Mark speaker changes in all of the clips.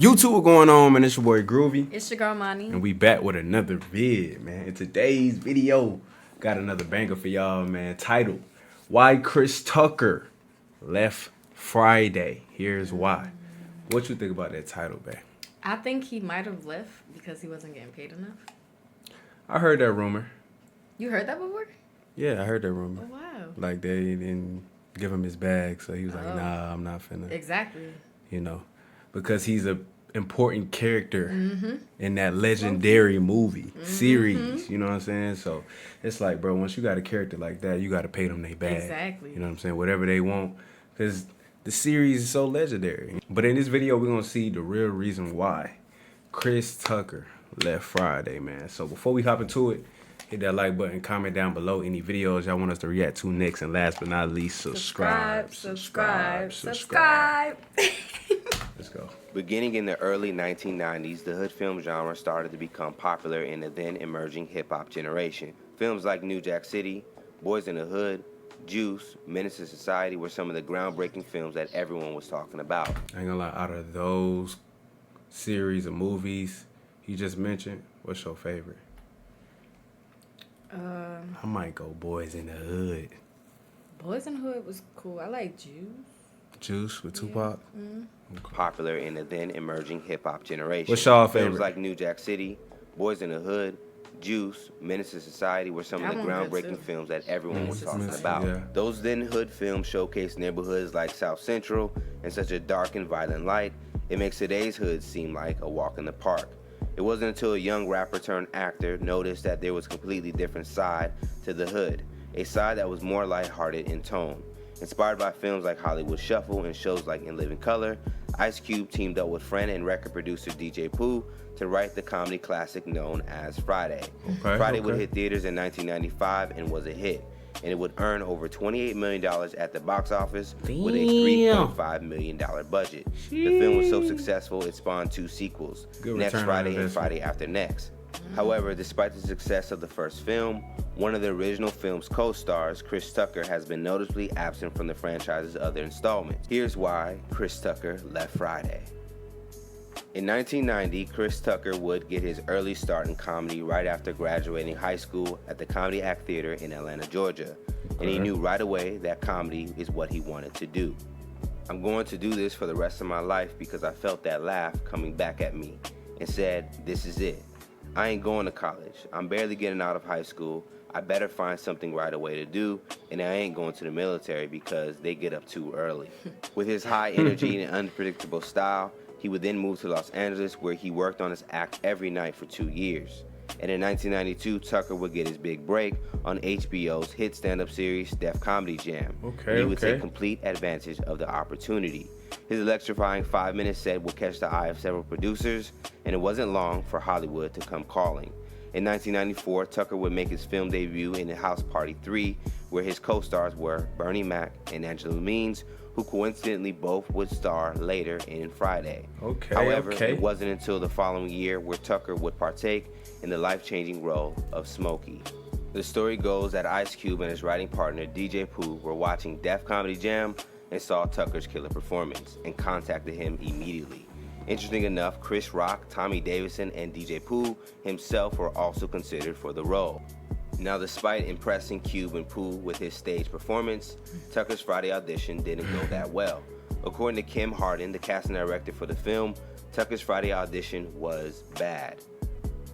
Speaker 1: YouTube, what going on, man? It's your boy Groovy.
Speaker 2: It's your girl Mani.
Speaker 1: And we back with another vid, man. In today's video, got another banger for y'all, man. Titled, Why Chris Tucker Left Friday. Here's why. What you think about that title, babe?
Speaker 2: I think he might have left because he wasn't getting paid enough.
Speaker 1: I heard that rumor.
Speaker 2: You heard that before?
Speaker 1: Yeah, I heard that rumor.
Speaker 2: Oh, wow.
Speaker 1: Like, they didn't give him his bag, so he was like, nah, I'm not finna.
Speaker 2: Exactly.
Speaker 1: You know, because he's a important character in that legendary movie series. You know what I'm saying? So it's like, bro, once you got a character like that, you got to pay them their bag.
Speaker 2: Exactly.
Speaker 1: You know what I'm saying? Whatever they want, because the series is so legendary. But in this video, we're gonna see the real reason why Chris Tucker left Friday, man. So before we hop into it, hit that like button, comment down below any videos y'all want us to react to next, and last but not least, subscribe. Let's go.
Speaker 3: Beginning in the early 1990s, the hood film genre started to become popular in the then emerging hip-hop generation. Films like New Jack City, Boys in the Hood, Juice, Menace to Society were some of the groundbreaking films that everyone was talking about.
Speaker 1: I ain't gonna lie, out of those series of movies you just mentioned, what's your favorite? I might go Boys in the Hood.
Speaker 2: Boys in the Hood was cool. I like Juice.
Speaker 1: Juice with Tupac?
Speaker 3: Popular in the then emerging hip-hop generation.
Speaker 1: What's y'all
Speaker 3: Films
Speaker 1: favorite?
Speaker 3: like New Jack City, Boys in the Hood, Juice, Menace to Society were some of the
Speaker 2: That one good
Speaker 3: groundbreaking
Speaker 2: too.
Speaker 3: films that everyone was
Speaker 1: Menace to
Speaker 3: talking
Speaker 1: Society,
Speaker 3: about.
Speaker 1: yeah.
Speaker 3: Those then hood films showcased neighborhoods like South Central in such a dark and violent light, it makes today's hood seem like a walk in the park. It wasn't until a young rapper turned actor noticed that there was a completely different side to the hood, a side that was more lighthearted in tone. Inspired by films like Hollywood Shuffle and shows like In Living Color, Ice Cube teamed up with friend and record producer DJ Pooh to write the comedy classic known as Friday. Friday would hit theaters in 1995 and was a hit, and it would earn over $28 million at the box office with a $3.5 million budget. The film was so successful it spawned two sequels,
Speaker 1: Good
Speaker 3: Next
Speaker 1: return on
Speaker 3: Friday and
Speaker 1: investment.
Speaker 3: Friday After Next. However, despite the success of the first film, one of the original film's co-stars, Chris Tucker, has been noticeably absent from the franchise's other installments. Here's why Chris Tucker left Friday. In 1990, Chris Tucker would get his early start in comedy right after graduating high school at the Comedy Act Theater in Atlanta, Georgia, and he knew right away that comedy is what he wanted to do. I'm going to do this for the rest of my life because I felt that laugh coming back at me and said, this is it. I ain't going to college. I'm barely getting out of high school. I better find something right away to do, and I ain't going to the military because they get up too early. With his high energy and unpredictable style, he would then move to Los Angeles, where he worked on his act every night for 2 years. And in 1992, Tucker would get his big break on HBO's hit stand-up series Def Comedy Jam. And he would take complete advantage of the opportunity. His electrifying 5-minute set would catch the eye of several producers, and it wasn't long for Hollywood to come calling. In 1994, Tucker would make his film debut in House Party 3, where his co-stars were Bernie Mac and Angela Means, who coincidentally both would star later in Friday. However, it wasn't until the following year where Tucker would partake in the life-changing role of Smokey. The story goes that Ice Cube and his writing partner DJ Pooh were watching Def Comedy Jam and saw Tucker's killer performance and contacted him immediately. Interesting enough, Chris Rock, Tommy Davidson, and DJ Pooh himself were also considered for the role. Now, despite impressing Cube and Pooh with his stage performance, Tucker's Friday audition didn't go that well. According to Kim Harden, the casting director for the film, Tucker's Friday audition was bad.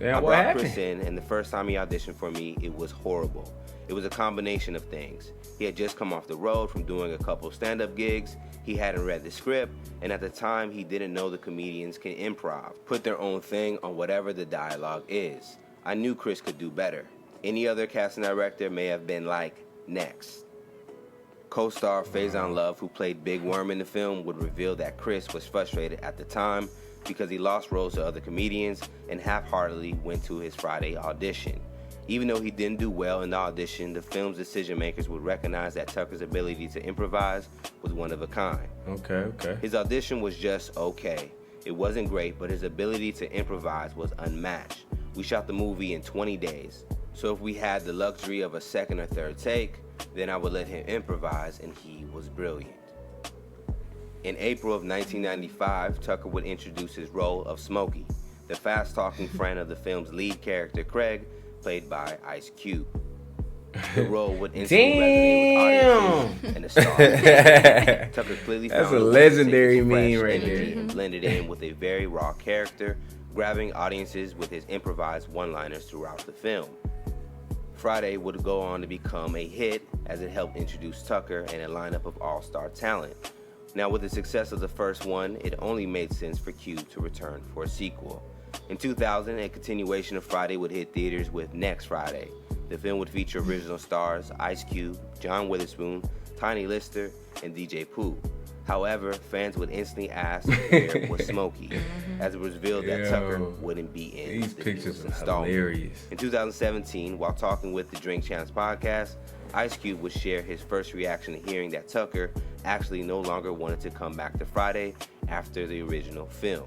Speaker 3: I brought Chris in, and the first time he auditioned for me, it was horrible. It was a combination of things. He had just come off the road from doing a couple stand-up gigs, he hadn't read the script, and at the time, he didn't know the comedians can improv, put their own thing on whatever the dialogue is. I knew Chris could do better. Any other casting director may have been like, next. Co-star Faison Love, who played Big Worm in the film, would reveal that Chris was frustrated at the time because he lost roles to other comedians and half-heartedly went to his Friday audition. Even though he didn't do well in the audition, the film's decision makers would recognize that Tucker's ability to improvise was one of a kind. His audition was just okay. It wasn't great, but his ability to improvise was unmatched. We shot the movie in 20 days. So if we had the luxury of a second or third take, then I would let him improvise, and he was brilliant. In April of 1995, Tucker would introduce his role of Smokey, the fast-talking friend of the film's lead character, Craig, played by Ice Cube. The role would instantly resonate with audiences and the stars. Tucker clearly
Speaker 1: That's
Speaker 3: found
Speaker 1: a
Speaker 3: a way to take
Speaker 1: legendary
Speaker 3: his fresh
Speaker 1: meme right
Speaker 3: energy
Speaker 1: there.
Speaker 3: and blend it in with a very raw character, grabbing audiences with his improvised one-liners throughout the film. Friday would go on to become a hit as it helped introduce Tucker and a lineup of all-star talent. Now, with the success of the first one, it only made sense for Cube to return for a sequel. In 2000, a continuation of Friday would hit theaters with Next Friday. The film would feature original stars Ice Cube, John Witherspoon, Tiny Lister, and DJ Pooh. However, fans would instantly ask where was Smokey, as it was revealed that Tucker wouldn't be in
Speaker 1: These
Speaker 3: the
Speaker 1: pictures
Speaker 3: newest
Speaker 1: are
Speaker 3: installment.
Speaker 1: hilarious.
Speaker 3: In 2017, while talking with the Drink Champs podcast, Ice Cube would share his first reaction to hearing that Tucker actually no longer wanted to come back to Friday after the original film.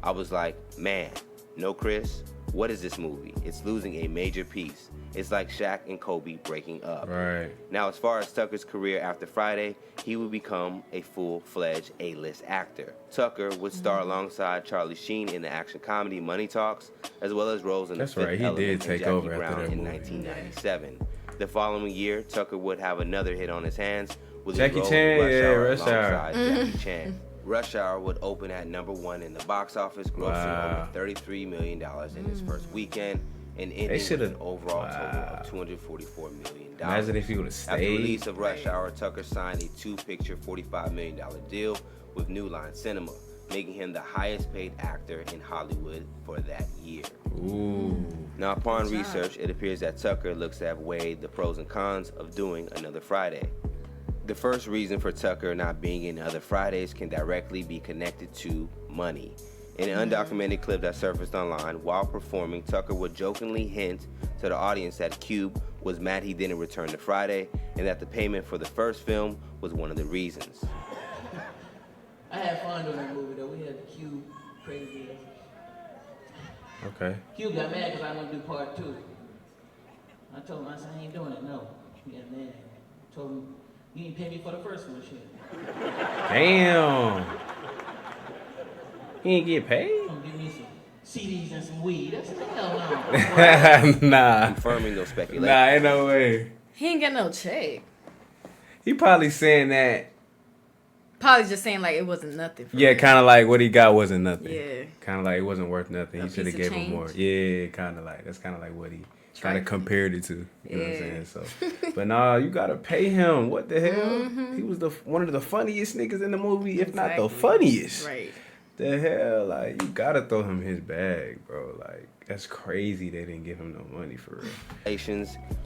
Speaker 3: I was like, man, no Chris, what is this movie? It's losing a major piece. It's like Shaq and Kobe breaking up.
Speaker 1: Right.
Speaker 3: Now, as far as Tucker's career after Friday, he would become a full-fledged A-list actor. Tucker would star alongside Charlie Sheen in the action comedy Money Talks, as well as roles in
Speaker 1: That's
Speaker 3: The Fifth
Speaker 1: right, he
Speaker 3: Element
Speaker 1: did
Speaker 3: and
Speaker 1: take
Speaker 3: Jackie
Speaker 1: over after
Speaker 3: Brown
Speaker 1: that
Speaker 3: in
Speaker 1: movie.
Speaker 3: 1997. The following year, Tucker would have another hit on his hands with
Speaker 1: Jackie
Speaker 3: his role
Speaker 1: Chan,
Speaker 3: in
Speaker 1: yeah, Rush Hour.
Speaker 3: alongside Jackie Chan. Rush Hour would open at #1 in the box office, grossing over $33 million in its first weekend, and ending with an overall total of $244 million.
Speaker 1: Imagine if he would have
Speaker 3: After the
Speaker 1: stayed.
Speaker 3: release of Rush Hour, Tucker signed a two-picture $45 million deal with New Line Cinema, making him the highest-paid actor in Hollywood for that year.
Speaker 1: Ooh.
Speaker 3: Now, upon research, it appears that Tucker looks to have weighed the pros and cons of doing another Friday. The first reason for Tucker not being in other Fridays can directly be connected to money. In an undocumented clip that surfaced online, while performing, Tucker would jokingly hint to the audience that Cube was mad he didn't return to Friday, and that the payment for the first film was one of the reasons.
Speaker 4: I had fun doing that movie though. We had Cube, crazy.
Speaker 1: Okay.
Speaker 4: Cube got mad because I want to do part 2. I told him, I said, I ain't doing it, no. He got mad. I told him, you ain't pay me for the first one, shit.
Speaker 1: Damn. He ain't get paid?
Speaker 4: Come give me some CDs and some weed. I said, hell no.
Speaker 1: Nah.
Speaker 3: Confirming those speculations.
Speaker 1: Nah, ain't no way.
Speaker 2: He ain't get no check.
Speaker 1: He probably saying that.
Speaker 2: Probably just saying like it wasn't nothing. For
Speaker 1: Yeah,
Speaker 2: him.
Speaker 1: kind of like what he got wasn't nothing.
Speaker 2: Yeah.
Speaker 1: Kind of like it wasn't worth nothing.
Speaker 2: A
Speaker 1: He should have
Speaker 2: piece of
Speaker 1: gave him more.
Speaker 2: change.
Speaker 1: Yeah, kind of like that's kind of like what he kind of
Speaker 2: Trifling.
Speaker 1: compared it to. You know what I'm
Speaker 2: Yeah.
Speaker 1: saying? So, but nah, you gotta pay him. What the hell?
Speaker 2: Mm-hmm.
Speaker 1: He was one of the funniest niggas in the movie, if not the
Speaker 2: Exactly.
Speaker 1: funniest.
Speaker 2: Right.
Speaker 1: The hell, like you gotta throw him his bag, bro. Like that's crazy. They didn't give him no money for real.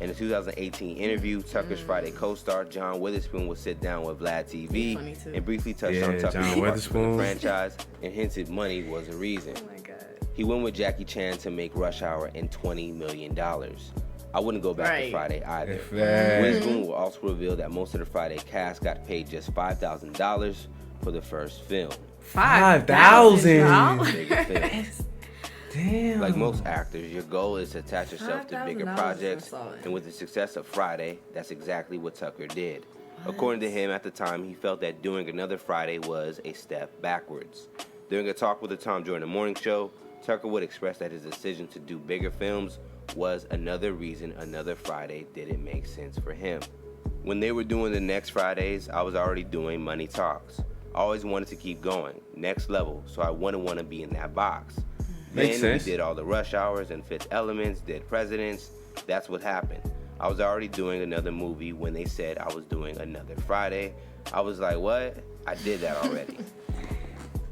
Speaker 3: In a 2018 interview, Tucker's Friday co-star John Witherspoon would sit down with Vlad TV
Speaker 2: Funny too.
Speaker 3: and briefly touched
Speaker 1: Yeah,
Speaker 3: on Tucker's
Speaker 1: John
Speaker 3: departure from
Speaker 1: Witherspoon.
Speaker 3: the franchise and hinted money was the reason.
Speaker 2: Oh my god.
Speaker 3: He went with Jackie Chan to make Rush Hour and $20 million. I wouldn't go back to
Speaker 2: Right.
Speaker 3: Friday either.
Speaker 1: If that-
Speaker 3: Witherspoon will also reveal that most of the Friday cast got paid just $5,000 for the first film.
Speaker 1: $5,000.
Speaker 3: Bigger film.
Speaker 1: Damn.
Speaker 3: Like most actors, your goal is to attach yourself to bigger
Speaker 2: $5,000
Speaker 3: projects,
Speaker 2: is solid.
Speaker 3: and with the success of Friday, that's exactly what Tucker did. According to him, at the time, he felt that doing another Friday was a step backwards. During a talk with the Tom Jordan Morning Show, Tucker would express that his decision to do bigger films was another reason another Friday didn't make sense for him. When they were doing the next Fridays, I was already doing Money Talks. I always wanted to keep going, next level, so I wouldn't want to be in that box.
Speaker 1: Makes
Speaker 3: Then
Speaker 1: sense.
Speaker 3: we did all the Rush Hours and Fifth Elements, Dead Presidents. That's what happened. I was already doing another movie when they said I was doing another Friday. I was like, what? I did that already.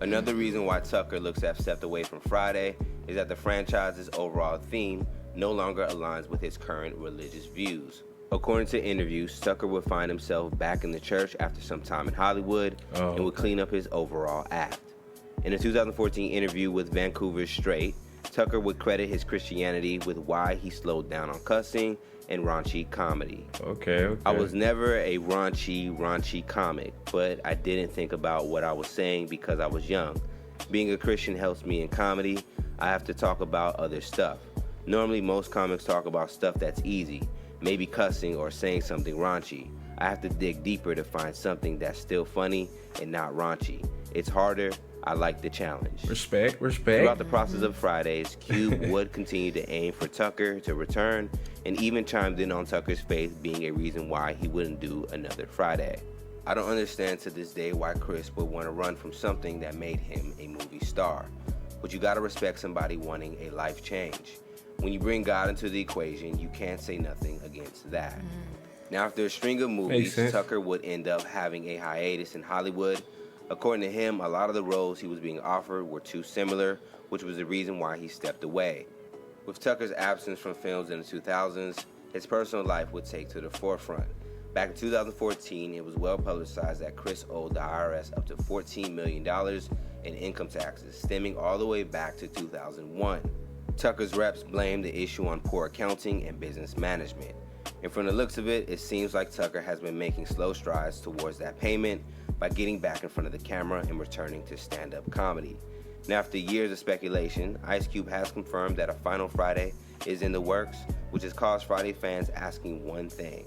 Speaker 3: Another reason why Tucker looks to have stepped away from Friday is that the franchise's overall theme no longer aligns with his current religious views. According to interviews, Tucker would find himself back in the church after some time in Hollywood and would clean up his overall act. In a 2014 interview with Vancouver's Straight, Tucker would credit his Christianity with why he slowed down on cussing and raunchy comedy.
Speaker 1: Okay.
Speaker 3: I was never a raunchy comic, but I didn't think about what I was saying because I was young. Being a Christian helps me in comedy. I have to talk about other stuff. Normally, most comics talk about stuff that's easy, maybe cussing or saying something raunchy. I have to dig deeper to find something that's still funny and not raunchy. It's harder. I like the challenge.
Speaker 1: Respect.
Speaker 3: Throughout the process of Fridays, Cube would continue to aim for Tucker to return and even chimed in on Tucker's faith being a reason why he wouldn't do another Friday. I don't understand to this day why Chris would want to run from something that made him a movie star. But you gotta respect somebody wanting a life change. When you bring God into the equation, you can't say nothing against that. Now, after a string of movies, Tucker would end up having a hiatus in Hollywood. According to him, a lot of the roles he was being offered were too similar, which was the reason why he stepped away. With Tucker's absence from films in the 2000s, his personal life would take to the forefront. Back in 2014, it was well publicized that Chris owed the IRS up to $14 million in income taxes, stemming all the way back to 2001. Tucker's reps blamed the issue on poor accounting and business management. And from the looks of it, it seems like Tucker has been making slow strides towards that payment by getting back in front of the camera and returning to stand-up comedy. Now, after years of speculation, Ice Cube has confirmed that a final Friday is in the works, which has caused Friday fans asking one thing: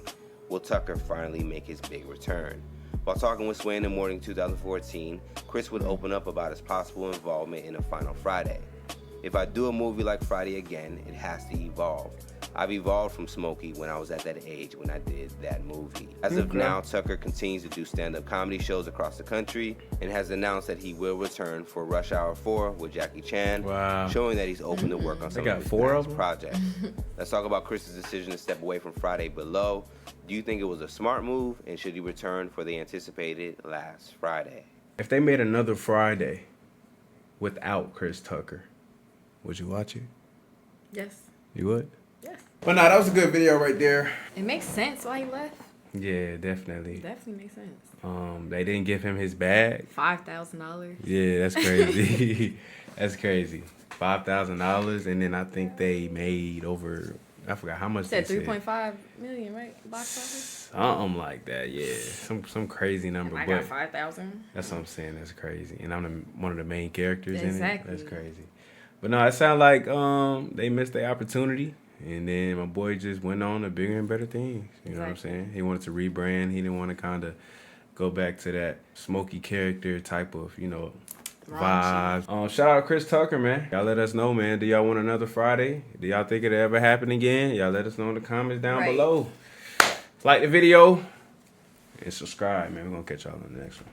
Speaker 3: will Tucker finally make his big return? While talking with Sway in the Morning 2014, Chris would open up about his possible involvement in a final Friday. If I do a movie like Friday again, it has to evolve. I've evolved from Smokey when I was at that age when I did that movie. As of now, Tucker continues to do stand-up comedy shows across the country and has announced that he will return for Rush Hour 4 with Jackie Chan, showing that he's open to work on some of his past projects. Let's talk about Chris's decision to step away from Friday below. Do you think it was a smart move, and should he return for the anticipated last Friday?
Speaker 1: If they made another Friday without Chris Tucker, would you watch it?
Speaker 2: Yes.
Speaker 1: You would?
Speaker 2: Yes.
Speaker 1: But nah, that was a good video right there.
Speaker 2: It makes sense why he left.
Speaker 1: Yeah, definitely.
Speaker 2: Definitely makes sense.
Speaker 1: They didn't give him his bag.
Speaker 2: $5,000.
Speaker 1: Yeah, that's crazy. That's crazy. $5,000, and then I think they made over, I forgot how much.
Speaker 2: Said 3.5 million, right? Box office.
Speaker 1: Something like that. Yeah, some crazy number.
Speaker 2: I got 5,000.
Speaker 1: That's what I'm saying. That's crazy, and I'm one of the main characters in it.
Speaker 2: Exactly.
Speaker 1: That's crazy. But no, it sounded like they missed their opportunity. And then my boy just went on to bigger and better things. You know what I'm saying? He wanted to rebrand. He didn't want to kind of go back to that Smokey character type of, vibes. Shout out Chris Tucker, man. Y'all let us know, man. Do y'all want another Friday? Do y'all think it'll ever happen again? Y'all let us know in the comments down below. Like the video and subscribe, man. We're going to catch y'all on the next one.